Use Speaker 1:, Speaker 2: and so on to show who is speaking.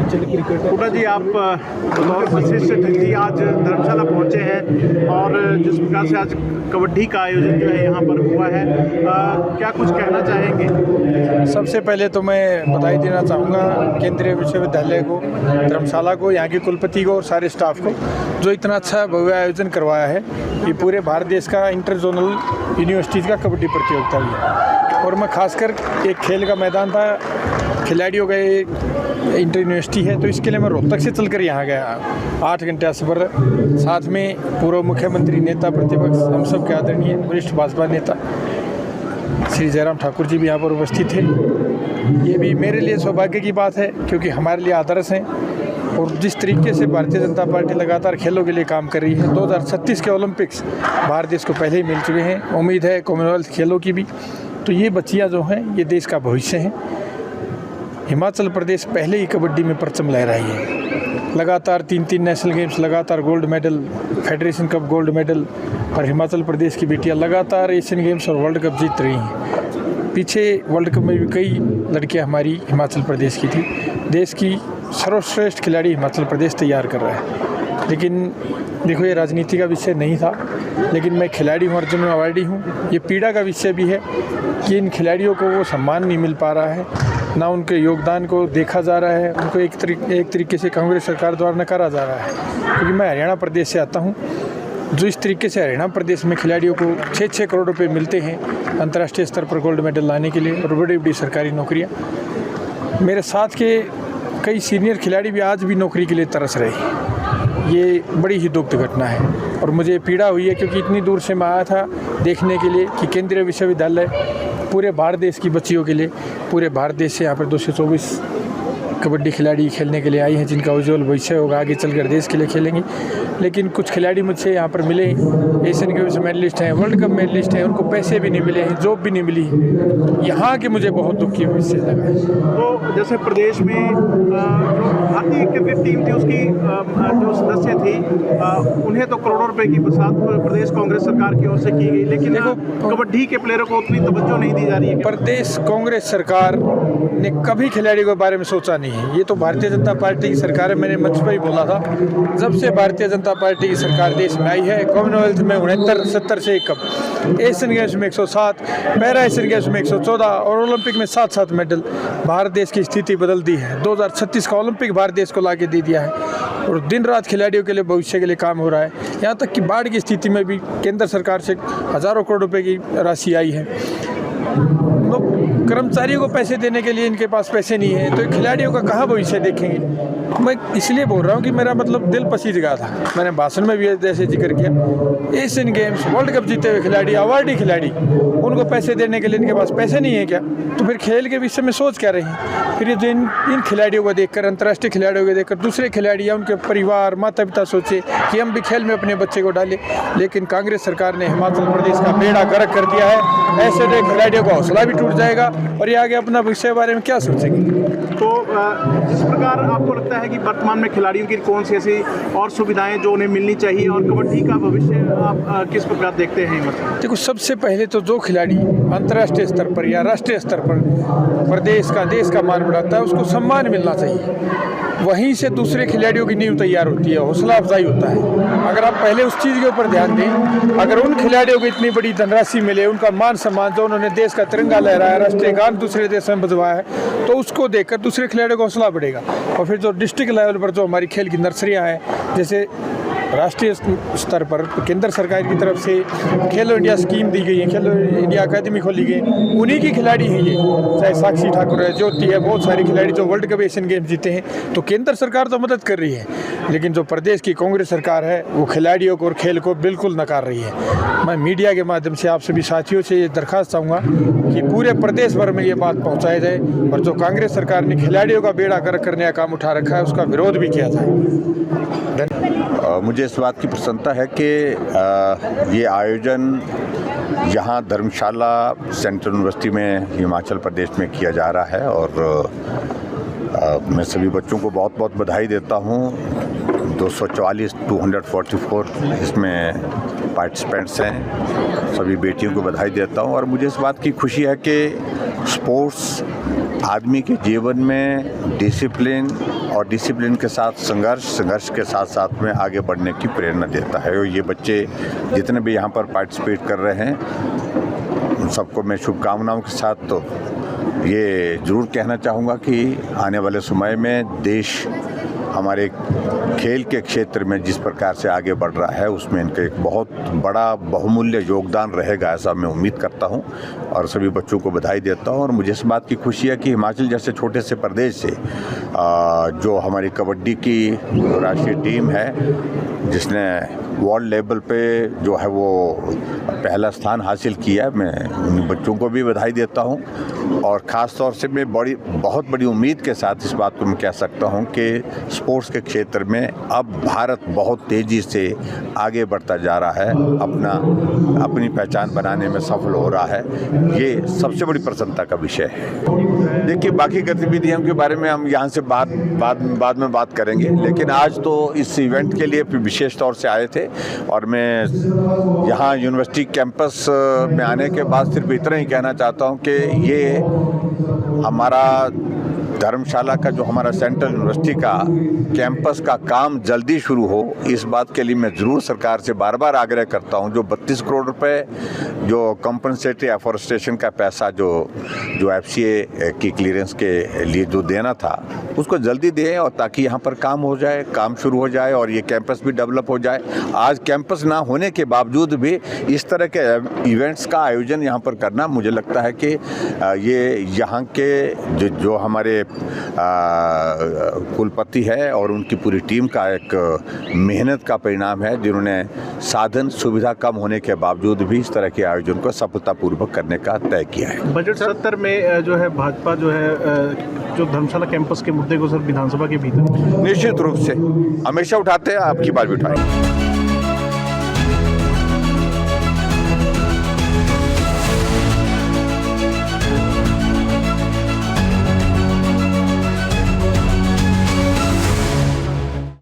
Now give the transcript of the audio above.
Speaker 1: हुड्डा जी, आप बतौर वरिष्ठ अतिथि आज धर्मशाला पहुंचे हैं और जिस प्रकार से आज कबड्डी का आयोजन जो है यहाँ पर हुआ है, क्या कुछ कहना चाहेंगे?
Speaker 2: सबसे पहले तो मैं बधाई देना चाहूँगा केंद्रीय विश्वविद्यालय को, धर्मशाला को, यहाँ के कुलपति को और सारे स्टाफ को, जो इतना अच्छा भव्य आयोजन करवाया है। ये पूरे भारत देश का इंटर जोनल यूनिवर्सिटीज़ का कबड्डी प्रतियोगिता भी है और मैं खासकर एक खेल का मैदान था, खिलाड़ियों का इंटर यूनिवर्सिटी है, तो इसके लिए मैं रोहतक से चलकर यहाँ गया 8 घंटे सफर। साथ में पूर्व मुख्यमंत्री, नेता प्रतिपक्ष, हम सब के आदरणीय वरिष्ठ भाजपा नेता श्री जयराम ठाकुर जी भी यहाँ पर उपस्थित थे। ये भी मेरे लिए सौभाग्य की बात है क्योंकि हमारे लिए आदर्श हैं और जिस तरीके से भारतीय जनता पार्टी लगातार खेलों के लिए काम कर रही है, 2036 के ओलंपिक्स भारत देश को पहले ही मिल चुके हैं, उम्मीद है कॉमनवेल्थ खेलों की भी। तो ये बच्चियाँ जो हैं ये देश का भविष्य हैं। हिमाचल प्रदेश पहले ही कबड्डी में परचम लहराई है, लगातार 3 नेशनल गेम्स, लगातार gold medal, federation cup gold medal, और हिमाचल प्रदेश की बेटियां लगातार एशियन गेम्स और वर्ल्ड कप जीत रही हैं। पीछे वर्ल्ड कप में भी कई लड़कियां हमारी हिमाचल प्रदेश की थी। देश की सर्वश्रेष्ठ खिलाड़ी हिमाचल प्रदेश तैयार कर रहा है। लेकिन देखो, ये राजनीति का विषय नहीं था, लेकिन मैं खिलाड़ी हूँ, अर्जुन अवार्डी हूँ। ये पीड़ा का विषय भी है कि इन खिलाड़ियों को वो सम्मान नहीं मिल पा रहा है, ना उनके योगदान को देखा जा रहा है, उनको एक तरीके से कांग्रेस सरकार द्वारा नकारा जा रहा है। क्योंकि मैं हरियाणा प्रदेश से आता हूँ, जो इस तरीके से हरियाणा प्रदेश में खिलाड़ियों को 6-6 करोड़ रुपए मिलते हैं अंतर्राष्ट्रीय स्तर पर गोल्ड मेडल लाने के लिए और बड़ी बड़ी सरकारी नौकरियाँ। मेरे साथ के कई सीनियर खिलाड़ी भी आज भी नौकरी के लिए तरस रहे हैं। ये बड़ी ही दुखद घटना है और मुझे पीड़ा हुई है क्योंकि इतनी दूर से मैं आया था देखने के लिए कि केंद्रीय विश्वविद्यालय पूरे भारत देश की बच्चियों के लिए, पूरे भारत देश से यहाँ पर 224 कबड्डी खिलाड़ी खेलने के लिए आई हैं, जिनका उज्जवल भविष्य होगा, आगे चलकर देश के लिए खेलेंगी। लेकिन कुछ खिलाड़ी मुझसे यहाँ पर मिले, एशियन गेम्स मेडलिस्ट हैं, वर्ल्ड कप मेडलिस्ट हैं, उनको पैसे भी नहीं मिले हैं, जॉब भी नहीं मिली। यहाँ के मुझे बहुत दुख की विषय लगा है।
Speaker 1: तो जैसे प्रदेश में जो भारतीय क्रिकेट टीम थी उसकी जो सदस्य थी, उन्हें तो करोड़ों रुपए की बरसात प्रदेश कांग्रेस सरकार की ओर से की गई, लेकिन देखो कबड्डी के प्लेयरों को उतनी तवज्जो नहीं दी जा रही है।
Speaker 2: प्रदेश कांग्रेस सरकार ने कभी खिलाड़ियों के बारे में सोचा नहीं है। ये तो भारतीय जनता पार्टी की सरकार है। मैंने मंच पर ही बोला था, जब से भारतीय जनता पार्टी की सरकार देश में आई है, कॉमनवेल्थ में 69-70 से 1 कप, एशियन गेम्स में 107, पैरा एशियन गेम्स में 114 और ओलंपिक में 7-7 मेडल, भारत देश की स्थिति बदल दी है। 2036 का ओलंपिक भारत देश को लाके दे दिया है और दिन रात खिलाड़ियों के लिए, भविष्य के लिए काम हो रहा है। यहाँ तक कि बाढ़ की स्थिति में भी केंद्र सरकार से हज़ारों करोड़ रुपए की राशि आई है। कर्मचारियों को पैसे देने के लिए इनके पास पैसे नहीं है, तो खिलाड़ियों का कहाँ भविष्य देखेंगे। मैं इसलिए बोल रहा हूँ कि मेरा मतलब दिल पसीज गया था। मैंने भाषण में भी जैसे जिक्र किया, एशियन गेम्स, वर्ल्ड कप जीते हुए खिलाड़ी, अवार्डी खिलाड़ी, उनको पैसे देने के लिए इनके पास पैसे नहीं है क्या? तो फिर खेल के विषय में सोच क्या रही है? फिर ये जो इन खिलाड़ियों को देखकर, अंतर्राष्ट्रीय खिलाड़ियों को देखकर दूसरे खिलाड़ी या उनके परिवार, माता पिता सोचे कि हम भी खेल में अपने बच्चे को डालें। लेकिन कांग्रेस सरकार ने हिमाचल प्रदेश का बेड़ा गर्क कर दिया है। ऐसे तो खिलाड़ियों का हौसला भी टूट जाएगा और ये आगे अपना भविष्य के बारे में क्या सोचेंगे।
Speaker 1: तो जिस प्रकार आपको लगता है कि वर्तमान में खिलाड़ियों की कौन सी ऐसी और सुविधाएं जो उन्हें मिलनी चाहिए और कबड्डी का भविष्य आप किस प्रकार देखते हैं?
Speaker 2: देखो, सबसे पहले तो जो खिलाड़ी अंतर्राष्ट्रीय स्तर पर या राष्ट्रीय स्तर पर प्रदेश का, देश का मान बढ़ाता है, उसको सम्मान मिलना चाहिए। वहीं से दूसरे खिलाड़ियों की नींव तैयार होती है, हौसला अफजाई होता है। अगर आप पहले उस चीज़ के ऊपर ध्यान दें, अगर उन खिलाड़ियों को इतनी बड़ी धनराशि मिले, उनका मान सम्मान, जो उन्होंने देश का तिरंगा लहराया, राष्ट्रीय गान दूसरे देश में बजवाया है, तो उसको देखकर दूसरे खिलाड़ियों को हौसला बढ़ेगा। और फिर जो डिस्ट्रिक्ट लेवल पर जो हमारी खेल की नर्सरियाँ हैं, जैसे राष्ट्रीय स्तर पर केंद्र सरकार की तरफ से खेलो इंडिया स्कीम दी गई है, खेलो इंडिया अकादमी खोली गई, उन्हीं की खिलाड़ी हैं ये, चाहे साक्षी ठाकुर है, ज्योति है, बहुत सारे खिलाड़ी जो वर्ल्ड कप एशियन गेम्स जीते हैं। तो केंद्र सरकार तो मदद कर रही है, लेकिन जो प्रदेश की कांग्रेस सरकार है वो खिलाड़ियों को और खेल को बिल्कुल नकार रही है। मैं मीडिया के माध्यम से आप सभी साथियों से ये दरख्वास्त चाहूँगा कि पूरे प्रदेश भर में ये बात पहुँचाई जाए और जो कांग्रेस सरकार ने खिलाड़ियों का बेड़ा गर्क करने का काम उठा रखा है उसका विरोध भी किया जाए।
Speaker 3: मुझे इस बात की प्रसन्नता है कि ये आयोजन यहाँ धर्मशाला सेंट्रल यूनिवर्सिटी में हिमाचल प्रदेश में किया जा रहा है और मैं सभी बच्चों को बहुत बहुत बधाई देता हूँ। 244 इसमें पार्टिसिपेंट्स हैं, सभी बेटियों को बधाई देता हूँ और मुझे इस बात की खुशी है कि स्पोर्ट्स आदमी के जीवन में डिसिप्लिन और डिसिप्लिन के साथ संघर्ष के साथ साथ में आगे बढ़ने की प्रेरणा देता है। और ये बच्चे जितने भी यहाँ पर पार्टिसिपेट कर रहे हैं उन सबको मैं शुभकामनाओं के साथ तो ये ज़रूर कहना चाहूँगा कि आने वाले समय में देश हमारे खेल के क्षेत्र में जिस प्रकार से आगे बढ़ रहा है उसमें इनका एक बहुत बड़ा बहुमूल्य योगदान रहेगा, ऐसा मैं उम्मीद करता हूं और सभी बच्चों को बधाई देता हूं। और मुझे इस बात की खुशी है कि हिमाचल जैसे छोटे से प्रदेश से जो हमारी कबड्डी की राष्ट्रीय टीम है जिसने वर्ल्ड लेवल पे जो है वो पहला स्थान हासिल किया, मैं उन बच्चों को भी बधाई देता हूं। और ख़ास तौर से मैं बहुत बड़ी उम्मीद के साथ इस बात को मैं कह सकता हूं कि स्पोर्ट्स के क्षेत्र में अब भारत बहुत तेज़ी से आगे बढ़ता जा रहा है, अपनी पहचान बनाने में सफल हो रहा है। ये सबसे बड़ी प्रसन्नता का विषय है। देखिए, बाकी गतिविधियों के बारे में हम यहाँ से बाद में बात करेंगे, लेकिन आज तो इस इवेंट के लिए विशेष तौर से आए थे और मैं यहाँ यूनिवर्सिटी कैंपस में आने के बाद सिर्फ इतना ही कहना चाहता हूँ कि ये हमारा धर्मशाला का जो हमारा सेंट्रल यूनिवर्सिटी का कैंपस का काम जल्दी शुरू हो, इस बात के लिए मैं ज़रूर सरकार से बार बार आग्रह करता हूं। जो 32 करोड़ रुपए जो कंपनसेटरी एफॉरेस्टेशन का पैसा जो FCA की क्लियरेंस के लिए जो देना था उसको जल्दी दें और ताकि यहाँ पर काम हो जाए, काम शुरू हो जाए और ये कैंपस भी डेवलप हो जाए। आज कैंपस ना होने के बावजूद भी इस तरह के इवेंट्स का आयोजन यहाँ पर करना मुझे लगता है कि ये यहाँ के जो हमारे कुलपति है और उनकी पूरी टीम का एक मेहनत का परिणाम है, जिन्होंने साधन सुविधा कम होने के बावजूद भी इस तरह के आयोजन को सफलतापूर्वक करने का तय किया है।
Speaker 1: बजट सत्र में जो है भाजपा जो है जो धर्मशाला कैंपस के मुद्दे को सर विधानसभा के भीतर
Speaker 3: निश्चित रूप से हमेशा उठाते हैं, आपकी बार भी उठाएंगे।